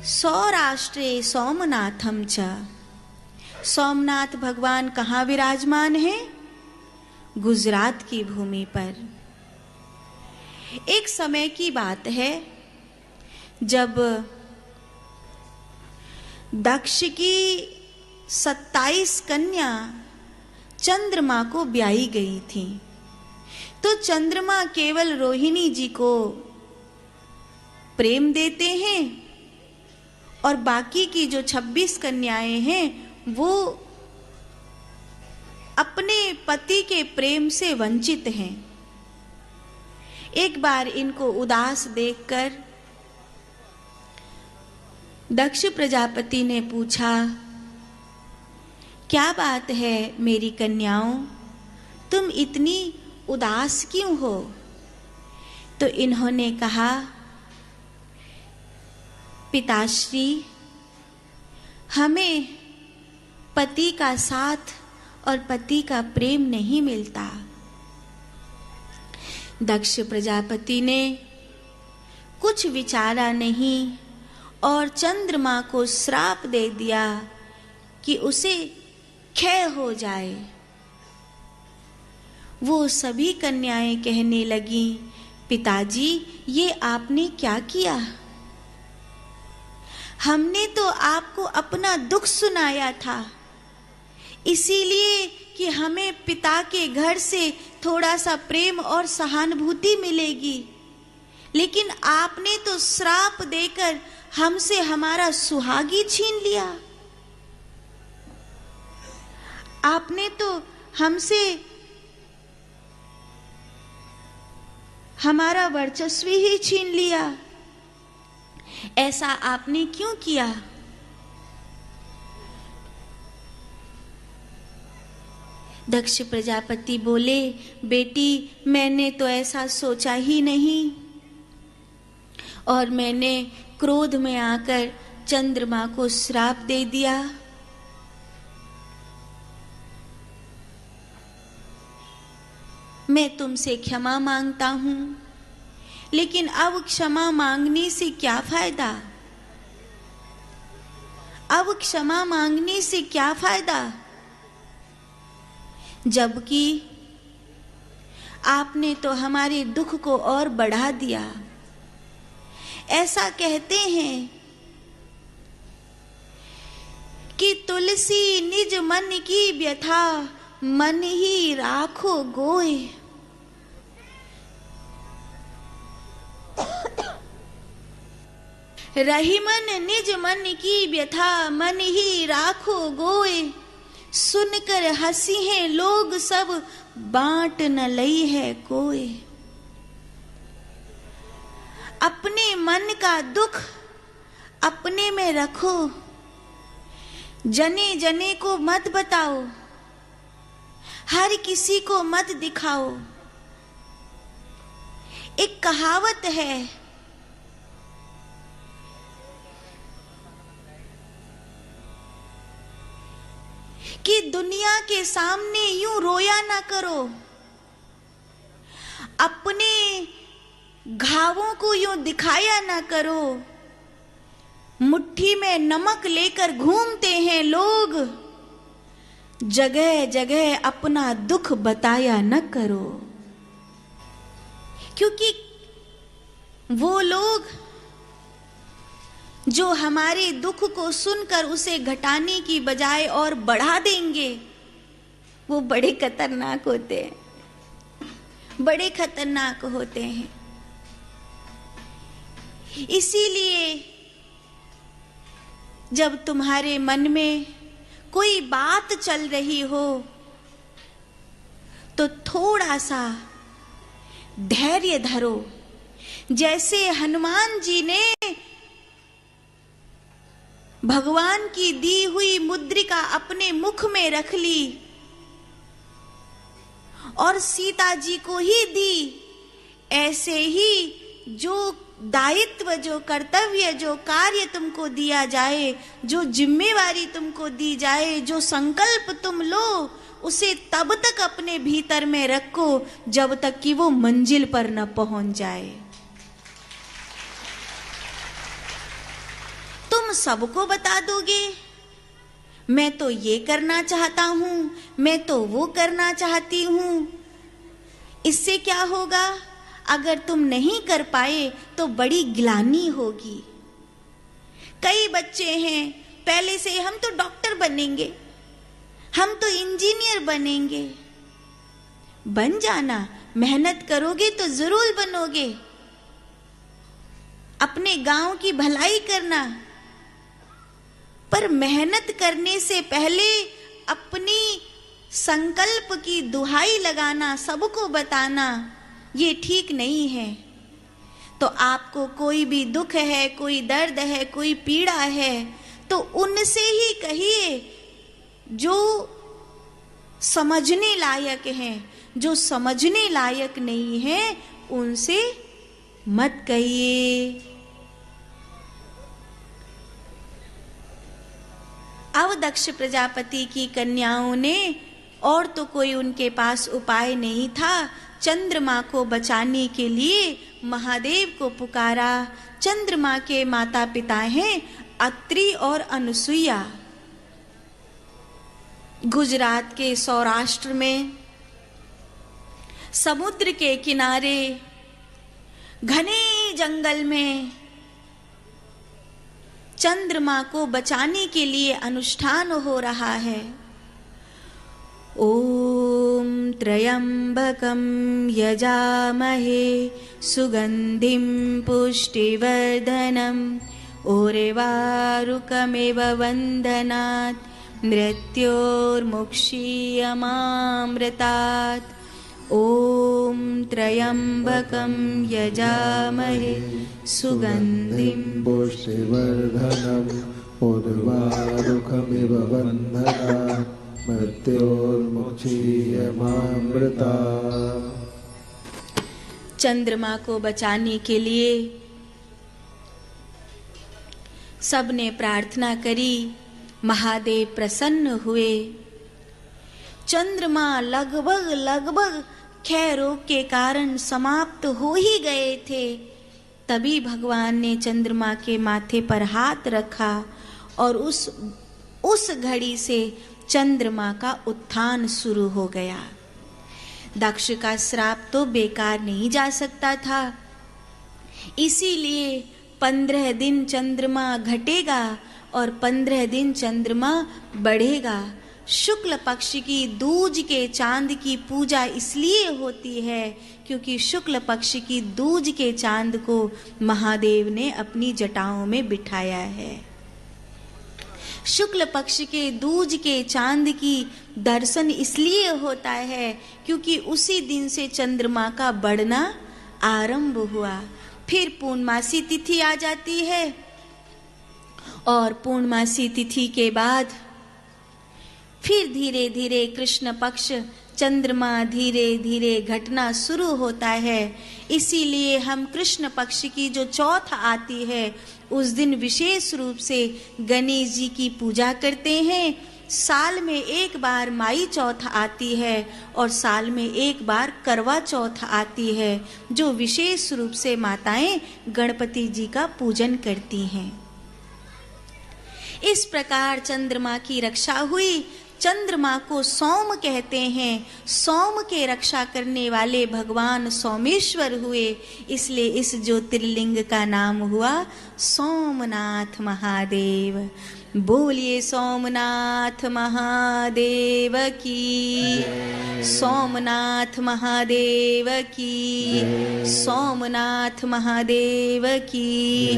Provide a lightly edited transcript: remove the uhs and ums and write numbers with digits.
सौराष्ट्रे सोमनाथम च। सोमनाथ भगवान कहाँ विराजमान हैं? गुजरात की भूमि पर। एक समय की बात है जब दक्ष की 27 कन्या चंद्रमा को ब्याही गई थी। तो चंद्रमा केवल रोहिणी जी को प्रेम देते हैं और बाकी की जो 26 कन्याएं हैं वो अपने पति के प्रेम से वंचित हैं। एक बार इनको उदास देखकर दक्ष प्रजापति ने पूछा, क्या बात है मेरी कन्याओं, तुम इतनी उदास क्यों हो? तो इन्होंने कहा, पिताश्री, हमें पति का साथ और पति का प्रेम नहीं मिलता। दक्ष प्रजापति ने कुछ विचारा नहीं और चंद्रमा को श्राप दे दिया कि उसे क्षय हो जाए। वो सभी कन्याएं कहने लगी, पिताजी ये आपने क्या किया? हमने तो आपको अपना दुख सुनाया था, इसीलिए कि हमें पिता के घर से थोड़ा सा प्रेम और सहानुभूति मिलेगी, लेकिन आपने तो श्राप देकर हमसे हमारा सुहागी छीन लिया। आपने तो हमसे हमारा वर्चस्व ही छीन लिया। ऐसा आपने क्यों किया? दक्ष प्रजापति बोले, बेटी मैंने तो ऐसा सोचा ही नहीं और मैंने क्रोध में आकर चंद्रमा को श्राप दे दिया। मैं तुमसे क्षमा मांगता हूं, लेकिन अब क्षमा मांगने से क्या फायदा? अब क्षमा मांगने से क्या फायदा, जबकि आपने तो हमारे दुख को और बढ़ा दिया। ऐसा कहते हैं कि तुलसी निज मन की व्यथा मन ही राखो गोए। रही मन निज मन की व्यथा मन ही राखो गोए। सुनकर हंसी हैं लोग सब बांट न लई है कोई। अपने मन का दुख अपने में रखो, जने जने को मत बताओ, हर किसी को मत दिखाओ। एक कहावत है, कि दुनिया के सामने यूं रोया ना करो, अपने घावों को यूं दिखाया ना करो। मुट्ठी में नमक लेकर घूमते हैं लोग, जगह जगह अपना दुख बताया न करो। क्योंकि वो लोग जो हमारे दुख को सुनकर उसे घटाने की बजाय और बढ़ा देंगे, वो बड़े खतरनाक होते हैं, बड़े खतरनाक होते हैं। इसीलिए जब तुम्हारे मन में कोई बात चल रही हो तो थोड़ा सा धैर्य धरो। जैसे हनुमान जी ने भगवान की दी हुई मुद्रिका अपने मुख में रख ली और सीता जी को ही दी, ऐसे ही जो दायित्व, जो कर्तव्य, जो कार्य तुमको दिया जाए, जो जिम्मेवारी तुमको दी जाए, जो संकल्प तुम लो, उसे तब तक अपने भीतर में रखो जब तक कि वो मंजिल पर न पहुंच जाए। तुम तुम सबको बता दोगे, मैं तो ये करना चाहता हूं, मैं तो वो करना चाहती हूं। इससे क्या होगा? अगर तुम नहीं कर पाए तो बड़ी ग्लानि होगी। कई बच्चे हैं पहले से, हम तो डॉक्टर बनेंगे, हम तो इंजीनियर बनेंगे। बन जाना, मेहनत करोगे तो जरूर बनोगे। अपने गांव की भलाई करना, पर मेहनत करने से पहले अपनी संकल्प की दुहाई लगाना, सबको बताना, ये ठीक नहीं है। तो आपको कोई भी दुख है, कोई दर्द है, कोई पीड़ा है, तो उनसे ही कहिए जो समझने लायक हैं। जो समझने लायक नहीं है उनसे मत कहिए। अब दक्ष प्रजापति की कन्याओं ने, और तो कोई उनके पास उपाय नहीं था, चंद्रमा को बचाने के लिए महादेव को पुकारा। चंद्रमा के माता पिता हैं अत्रि और अनुसुईया। गुजरात के सौराष्ट्र में समुद्र के किनारे घने जंगल में चंद्रमा को बचाने के लिए अनुष्ठान हो रहा है। ओम त्र्यंबकं यजामहे सुगंधिं पुष्टिवर्धनम् उर्वारुकमिव वन्दनात् मृत्योर्मुक्षीयमामृतात्। ओम त्र्यंबकं यजामहे सुगंधिं पुष्टिवर्धनम् उर्वारुकमिव वन्दनात् मृत्योर्मुक्षीयमामृतात्। चंद्रमा को बचाने के लिए सबने प्रार्थना करी। महादेव प्रसन्न हुए। चंद्रमा लगभग क्षय रोग के कारण समाप्त हो ही गए थे। तभी भगवान ने चंद्रमा के माथे पर हाथ रखा और उस घड़ी से चंद्रमा का उत्थान शुरू हो गया। दक्ष का श्राप तो बेकार नहीं जा सकता था, इसीलिए 15 दिन चंद्रमा घटेगा और 15 दिन चंद्रमा बढ़ेगा। शुक्ल पक्ष की दूज के चांद की पूजा इसलिए होती है क्योंकि शुक्ल पक्ष की दूज के चांद को महादेव ने अपनी जटाओं में बिठाया है। शुक्ल पक्ष के दूज के चांद की दर्शन इसलिए होता है क्योंकि उसी दिन से चंद्रमा का बढ़ना आरंभ हुआ। फिर पूर्णमासी तिथि आ जाती है और पूर्णमासी तिथि के बाद फिर धीरे धीरे कृष्ण पक्ष चंद्रमा धीरे धीरे घटना शुरू होता है। इसीलिए हम कृष्ण पक्ष की जो चौथ आती है उस दिन विशेष रूप से गणेश जी की पूजा करते हैं। साल में एक बार माई चौथ आती है और साल में एक बार करवा चौथ आती है, जो विशेष रूप से माताएं गणपति जी का पूजन करती हैं। इस प्रकार चंद्रमा की रक्षा हुई। चंद्रमा को सोम कहते हैं। सोम के रक्षा करने वाले भगवान सोमेश्वर हुए, इसलिए इस ज्योतिर्लिंग का नाम हुआ सोमनाथ महादेव। बोलिए सोमनाथ महादेव की, सोमनाथ महादेव की, सोमनाथ महादेव की।